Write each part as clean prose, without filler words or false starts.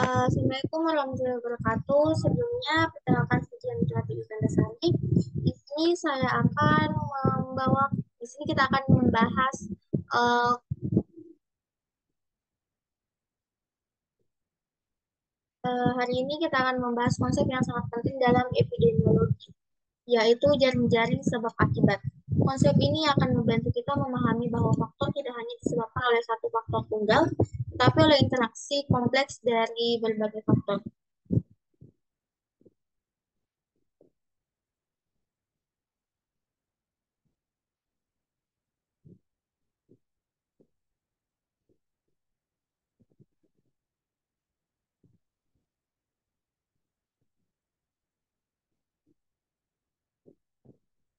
Assalamualaikum warahmatullahi wabarakatuh. Sebelumnya, perkenalkan saya Dian Rati Iskandasari. Di sini saya akan membawa, di sini kita akan membahas eh, hari ini kita akan membahas konsep yang sangat penting dalam epidemiologi, yaitu jaring-jaring sebab akibat. Konsep ini akan membantu kita memahami bahwa faktor tidak hanya disebabkan oleh satu faktor tunggal, tetapi oleh interaksi kompleks dari berbagai faktor.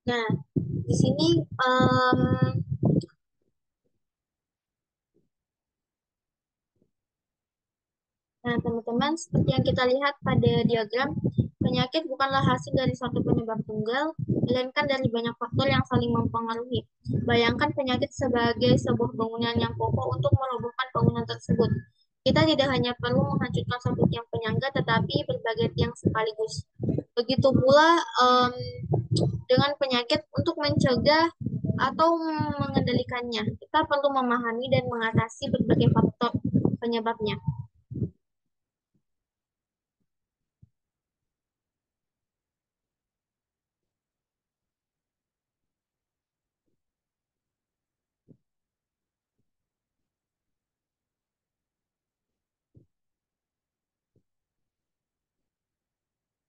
Nah, di sini Nah, teman-teman, seperti yang kita lihat pada diagram, penyakit bukanlah hasil dari satu penyebab tunggal, melainkan dari banyak faktor yang saling mempengaruhi. Bayangkan penyakit sebagai sebuah bangunan yang kokoh untuk merobohkan bangunan tersebut. Kita tidak hanya perlu menghancurkan satu tiang penyangga, tetapi berbagai tiang sekaligus. Begitu pula dengan penyakit untuk mencegah atau mengendalikannya. Kita perlu memahami dan mengatasi berbagai faktor penyebabnya.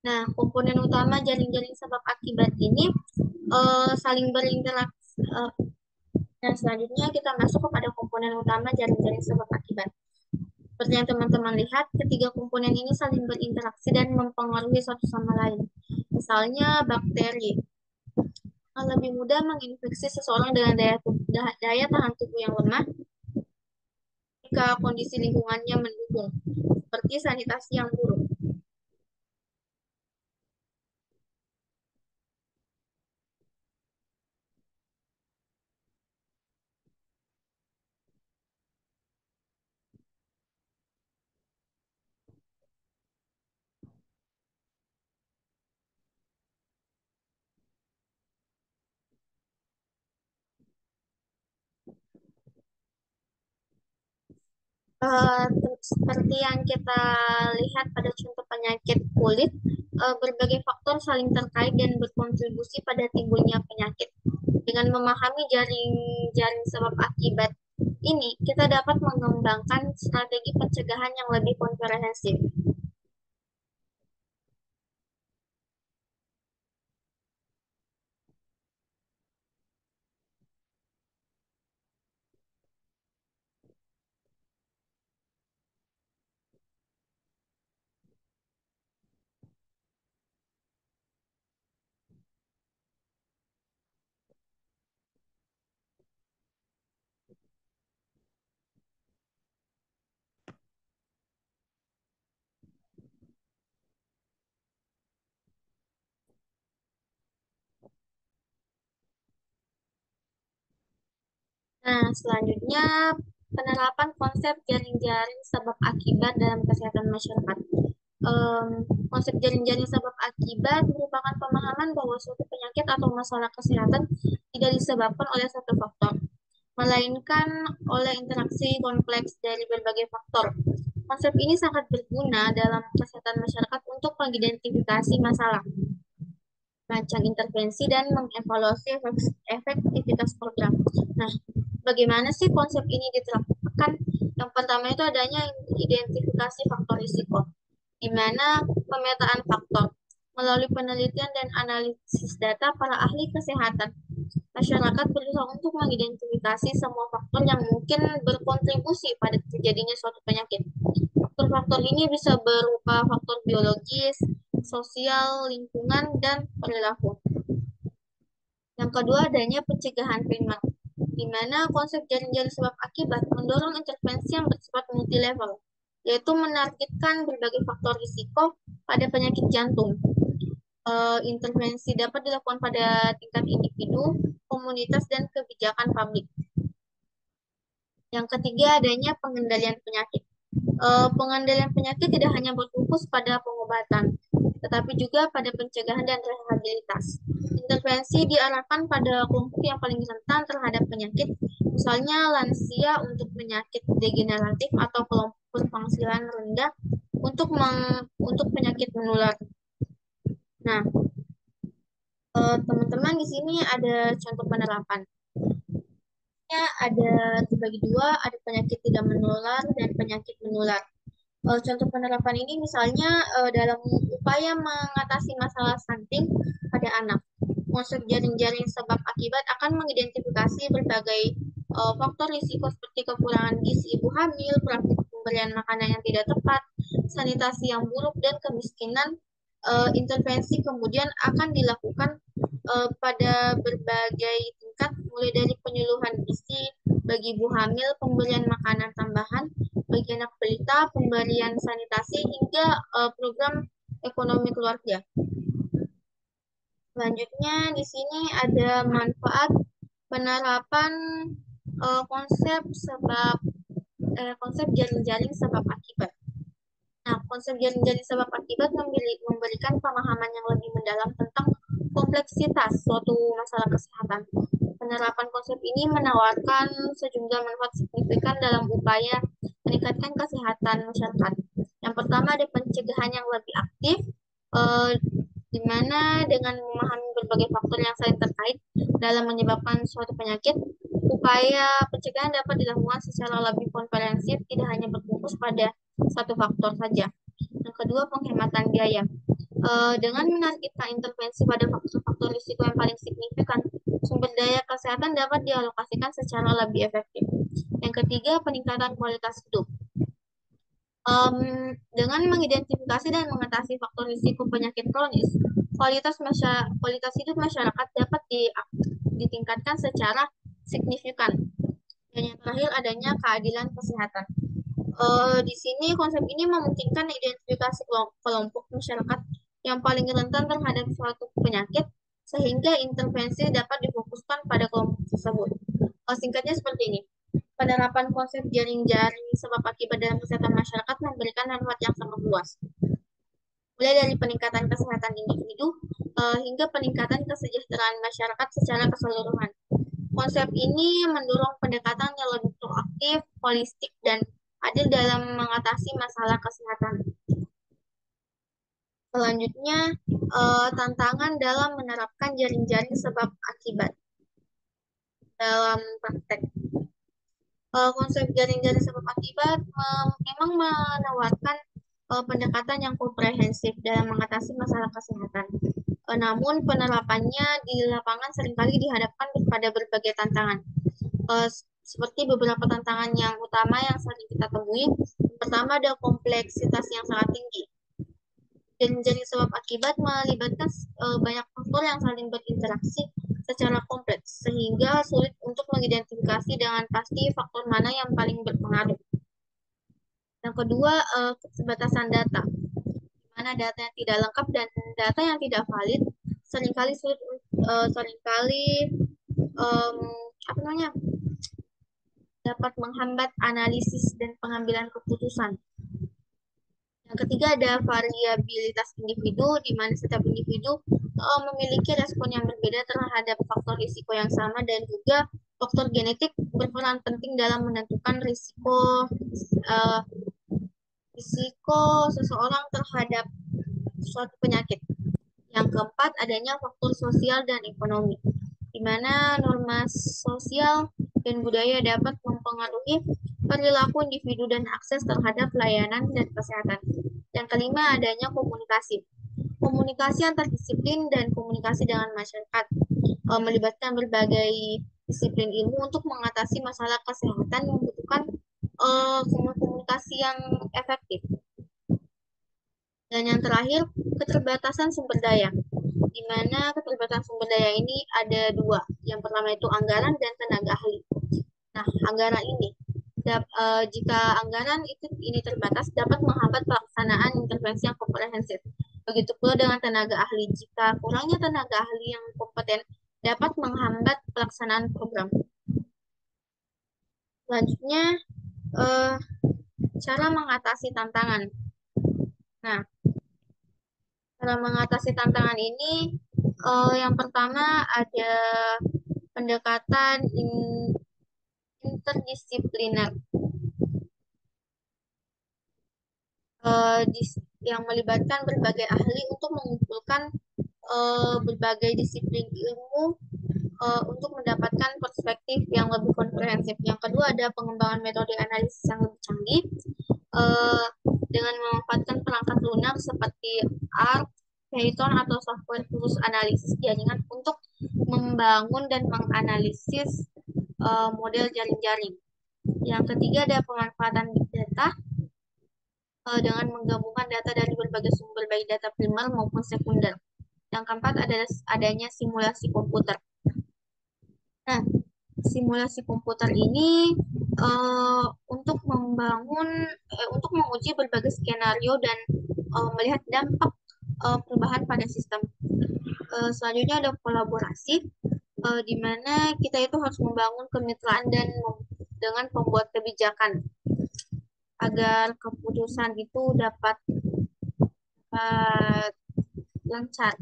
Nah, komponen utama jaring-jaring sebab akibat ini saling berinteraksi. Dan selanjutnya kita masuk kepada komponen utama jaring-jaring sebab akibat. Seperti yang teman-teman lihat, ketiga komponen ini saling berinteraksi dan mempengaruhi satu sama lain. Misalnya bakteri lebih mudah menginfeksi seseorang dengan daya tahan tubuh yang lemah jika kondisi lingkungannya mendukung, seperti sanitasi yang buruk. Seperti yang kita lihat pada contoh penyakit kulit, berbagai faktor saling terkait dan berkontribusi pada timbulnya penyakit. Dengan memahami jaring-jaring sebab akibat ini, kita dapat mengembangkan strategi pencegahan yang lebih komprehensif. Nah, selanjutnya penerapan konsep jaring-jaring sebab akibat dalam kesehatan masyarakat. Em, Konsep jaring-jaring sebab akibat merupakan pemahaman bahwa suatu penyakit atau masalah kesehatan tidak disebabkan oleh satu faktor, melainkan oleh interaksi kompleks dari berbagai faktor. Konsep ini sangat berguna dalam kesehatan masyarakat untuk mengidentifikasi masalah, merancang intervensi, dan mengevaluasi efektivitas program. Nah, bagaimana sih konsep ini diterapkan? Yang pertama itu adanya identifikasi faktor risiko, di mana pemetaan faktor melalui penelitian dan analisis data para ahli kesehatan. Masyarakat berusaha untuk mengidentifikasi semua faktor yang mungkin berkontribusi pada terjadinya suatu penyakit. Faktor-faktor ini bisa berupa faktor biologis, sosial, lingkungan, dan perilaku. Yang kedua, adanya pencegahan primer, di mana konsep jaring-jaring sebab akibat mendorong intervensi yang bersifat multilevel, yaitu menargetkan berbagai faktor risiko pada penyakit jantung. Intervensi dapat dilakukan pada tingkat individu, komunitas, dan kebijakan publik. Yang ketiga, adanya pengendalian penyakit. Pengendalian penyakit tidak hanya berfokus pada pengobatan, tetapi juga pada pencegahan dan rehabilitas. Intervensi diarahkan pada kelompok yang paling rentan terhadap penyakit, misalnya lansia untuk penyakit degeneratif atau kelompok berpenghasilan rendah untuk penyakit menular. Nah, teman-teman di sini ada contoh penerapan. Ada dibagi dua, ada penyakit tidak menular dan penyakit menular. Contoh penerapan ini misalnya dalam upaya mengatasi masalah stunting pada anak. Konsep jaring-jaring sebab akibat akan mengidentifikasi berbagai faktor risiko seperti kekurangan gizi ibu hamil, praktik pemberian makanan yang tidak tepat, sanitasi yang buruk, dan kemiskinan. Intervensi kemudian akan dilakukan pada berbagai tingkat, mulai dari penyuluhan gizi bagi ibu hamil, pemberian makanan tambahan bagi anak balita, pemberian sanitasi, hingga program ekonomi keluarga. Selanjutnya di sini ada manfaat penerapan konsep jaring-jaring sebab akibat. Nah, konsep jaring-jaring sebab akibat memberikan pemahaman yang lebih mendalam tentang kompleksitas suatu masalah kesehatan. Penerapan konsep ini menawarkan sejumlah manfaat signifikan dalam upaya meningkatkan kesehatan masyarakat. Yang pertama ada pencegahan yang lebih aktif, eh, di mana dengan memahami berbagai faktor yang saling terkait dalam menyebabkan suatu penyakit, upaya pencegahan dapat dilakukan secara lebih komprehensif, tidak hanya berfokus pada satu faktor saja. Yang kedua, penghematan biaya. Dengan menargetkan intervensi pada faktor-faktor risiko yang paling signifikan, sumber daya kesehatan dapat dialokasikan secara lebih efektif. Yang ketiga, peningkatan kualitas hidup. Dengan mengidentifikasi dan mengatasi faktor risiko penyakit kronis, kualitas hidup masyarakat dapat ditingkatkan secara signifikan. Dan yang terakhir, adanya keadilan kesehatan. Di sini konsep ini memungkinkan identifikasi kelompok masyarakat yang paling rentan terhadap suatu penyakit, sehingga intervensi dapat difokuskan pada kelompok tersebut. Singkatnya seperti ini. Penerapan konsep jaring-jaring sebab akibat dalam kesehatan masyarakat memberikan manfaat yang sangat luas. Mulai dari peningkatan kesehatan individu hingga peningkatan kesejahteraan masyarakat secara keseluruhan. Konsep ini mendorong pendekatan yang lebih proaktif, holistik, dan adil dalam mengatasi masalah kesehatan. Selanjutnya, tantangan dalam menerapkan jaring-jaring sebab akibat dalam praktek. Konsep jaring-jaring sebab akibat memang menawarkan pendekatan yang komprehensif dalam mengatasi masalah kesehatan. Namun penerapannya di lapangan seringkali dihadapkan pada berbagai tantangan. Seperti beberapa tantangan yang utama yang sering kita temui. Pertama, ada kompleksitas yang sangat tinggi. Jaring-jaring sebab akibat melibatkan banyak faktor yang saling berinteraksi secara kompleks, sehingga sulit untuk mengidentifikasi dengan pasti faktor mana yang paling berpengaruh. Yang kedua, keterbatasan data, di mana data yang tidak lengkap dan data yang tidak valid seringkali dapat menghambat analisis dan pengambilan keputusan. Yang ketiga, ada variabilitas individu, di mana setiap individu memiliki respon yang berbeda terhadap faktor risiko yang sama, dan juga faktor genetik berperan penting dalam menentukan risiko seseorang terhadap suatu penyakit. Yang keempat, adanya faktor sosial dan ekonomi, di mana norma sosial dan budaya dapat mempengaruhi perilaku individu dan akses terhadap layanan dan kesehatan. Yang kelima, adanya komunikasi. Komunikasi antar disiplin dan komunikasi dengan masyarakat melibatkan berbagai disiplin ilmu untuk mengatasi masalah kesehatan yang membutuhkan komunikasi yang efektif. Dan yang terakhir, keterbatasan sumber daya, di mana keterbatasan sumber daya ini ada dua. Yang pertama itu anggaran dan tenaga ahli. Nah, anggaran ini, jika anggaran ini terbatas, dapat menghambat pelaksanaan intervensi yang komprehensif. Begitu pula dengan tenaga ahli. Jika kurangnya tenaga ahli yang kompeten, dapat menghambat pelaksanaan program. Selanjutnya, Cara mengatasi tantangan. Nah, cara mengatasi tantangan ini yang pertama ada pendekatan interdisipliner yang melibatkan berbagai ahli untuk mengumpulkan berbagai disiplin ilmu untuk mendapatkan perspektif yang lebih komprehensif. Yang kedua ada pengembangan metode analisis yang lebih canggih eh, dengan memanfaatkan perangkat lunak seperti R, Python atau software khusus analisis jaringan untuk membangun dan menganalisis model jaring-jaring. Yang ketiga ada pemanfaatan big data dengan menggabungkan data dari berbagai sumber baik data primer maupun sekunder. Yang keempat adalah adanya simulasi komputer. Nah, simulasi komputer ini untuk untuk menguji berbagai skenario dan melihat dampak perubahan pada sistem. Selanjutnya ada kolaborasi, di mana kita itu harus membangun kemitraan dan dengan pembuat kebijakan agar keputusan itu dapat lancar.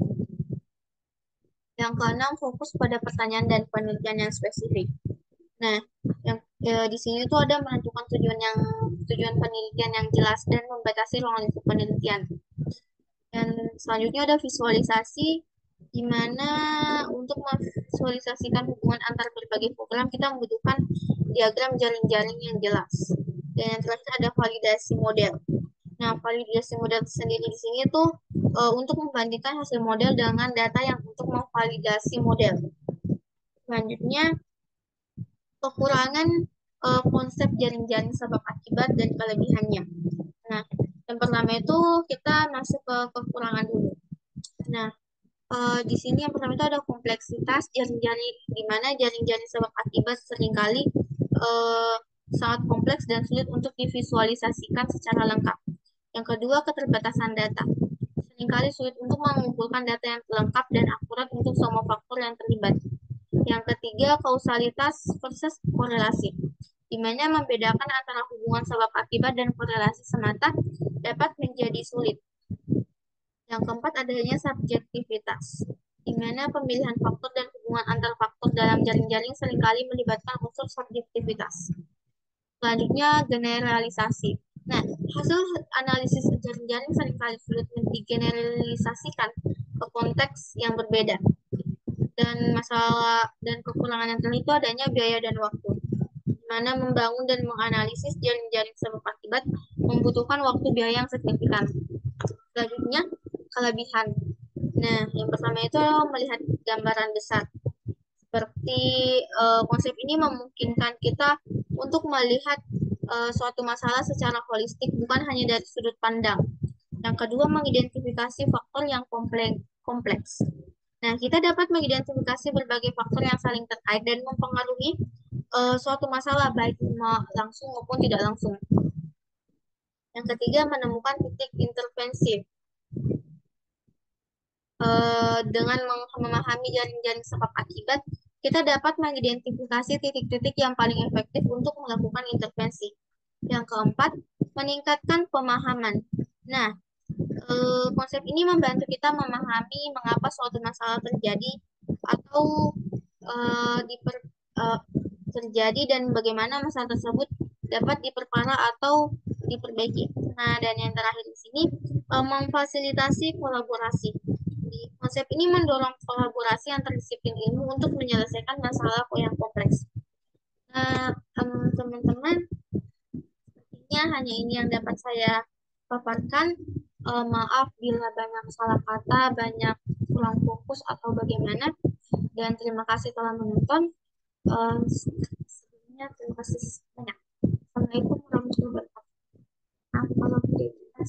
Yang keenam, fokus pada pertanyaan dan penelitian yang spesifik. Nah, yang di sini tuh ada menentukan tujuan penelitian yang jelas dan membatasi ruang lingkup penelitian. Dan selanjutnya ada visualisasi, di mana untuk memvisualisasikan hubungan antar berbagai program kita membutuhkan diagram jaring-jaring yang jelas. Dan yang terakhir ada validasi model. Nah, validasi model sendiri di sini tuh untuk membandingkan hasil model dengan data yang untuk memvalidasi model. Selanjutnya, kekurangan konsep jaring-jaring sebab akibat dan kelebihannya. Nah, yang pertama itu kita masuk ke kekurangan dulu. Nah, di sini yang pertama itu ada kompleksitas jaring-jaring, di mana jaring-jaring sebab akibat seringkali uh, sangat kompleks dan sulit untuk divisualisasikan secara lengkap. Yang kedua, keterbatasan data. Seringkali sulit untuk mengumpulkan data yang lengkap dan akurat untuk semua faktor yang terlibat. Yang ketiga, kausalitas versus korelasi, di mana membedakan antara hubungan sebab akibat dan korelasi semata dapat menjadi sulit. Yang keempat, adanya subjektivitas, di mana pemilihan faktor dan hubungan antar faktor dalam jaring-jaring seringkali melibatkan unsur subjektivitas. Selanjutnya, generalisasi. Nah, hasil analisis jaring-jaring seringkali sulit digeneralisasikan ke konteks yang berbeda. Dan masalah dan kekurangan yang terakhir itu adanya biaya dan waktu, di mana membangun dan menganalisis jaring-jaring sebab akibat membutuhkan waktu biaya yang signifikan. Selanjutnya, kelebihan. Nah, yang pertama itu melihat gambaran besar. Seperti konsep ini memungkinkan kita untuk melihat suatu masalah secara holistik, bukan hanya dari sudut pandang. Yang kedua, mengidentifikasi faktor yang kompleks. Nah, kita dapat mengidentifikasi berbagai faktor yang saling terkait dan mempengaruhi suatu masalah, baik langsung maupun tidak langsung. Yang ketiga, menemukan titik intervensi. Dengan memahami jaring-jaring sebab akibat, kita dapat mengidentifikasi titik-titik yang paling efektif untuk melakukan intervensi. Yang keempat, meningkatkan pemahaman. Nah, konsep ini membantu kita memahami mengapa suatu masalah terjadi atau terjadi dan bagaimana masalah tersebut dapat diperparah atau diperbaiki. Nah, dan yang terakhir di sini memfasilitasi kolaborasi. Konsep ini mendorong kolaborasi antar disiplin ilmu untuk menyelesaikan masalah yang kompleks. Nah, teman-teman, sepertinya hanya ini yang dapat saya paparkan. Maaf bila banyak salah kata, banyak kurang fokus atau bagaimana. Dan terima kasih telah menonton. Sebelumnya terima kasih banyak. Assalamualaikum warahmatullahi wabarakatuh. Nah, kalau tidak,